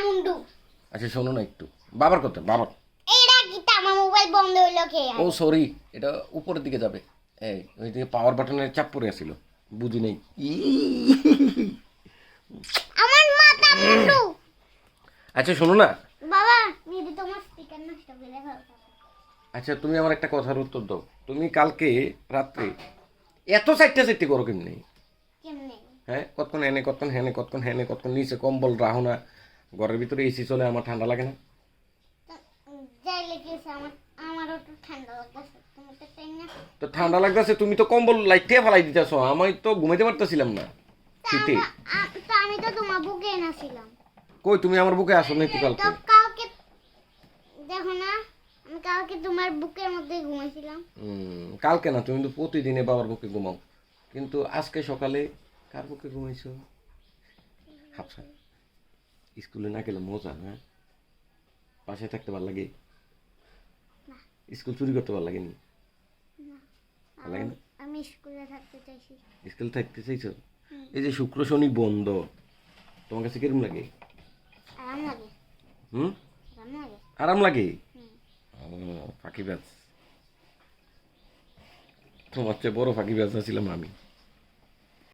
মুন্ডু। আচ্ছা শোনো না একটু, বাবার কথা, বাবার। এইটা কি আমার মোবাইল বন্ধ হইলো কে? ও সরি, এটা উপরের দিকে যাবে। এই ওই দিকে পাওয়ার বাটনের চাপ পড়ে আসছিল, বুঝি নেই। আমার মাথা মুন্ডু। আচ্ছা শোনো না। বাবা নিদি তোমার স্পিকার নষ্ট করে ফেলছো। আচ্ছা তুমি আমার একটা কথার উত্তর দাও, তুমি কালকে রাত্রে এত চারটে করো কেমনি? কেমনে? হ্যাঁ, কতক্ষণ এনে কতক্ষণ হেনে কতক্ষণ হেনে কতক্ষণ নিচে কম্বল রাহো না, ঘরের ভিতরে এসি চলে, আমার ঠান্ডা লাগে না? যাই লেগেছে আমারও তো ঠান্ডা লাগতেছে, তুমি তো তাই না? তো ঠান্ডা লাগতেছে, তুমি তো কম্বল লাইটে ফেলাই দিতেছো, আমি তো ঘুমাইতে পারতেছিলাম না শীতে। তো আমি তো তোমার বুকে এনেছিলাম। কই তুমি আমার বুকে আসো নাই তো তো কালকে? কালকে দেখো না, আমি কালকে তোমার বুকের মধ্যে ঘুমাইছিলাম। কালকে না, তুমি তো প্রতিদিনে বাবার বুকে ঘুমাও, কিন্তু আজকে সকালে কার বুকে ঘুমাইছো? হাফসা, স্কুলে না গেলে মজা না? পাশে থাকতে ভালো লাগে? না। স্কুল চুরি করতে ভালো লাগেনি? না, ভালো লাগে না? আমি স্কুলে থাকতে চাইছি। স্কুল থাকতে চাইছো? এই যে শুক্র শনি বন্ধ, তোমার কাছে কিরম লাগে? আরাম লাগে। হুম, আরাম লাগে। আরাম লাগে। হুম। ফাঁকিবাজ, তোমার চেয়ে বড় ফাঁকিবাজ ছিলাম আমি।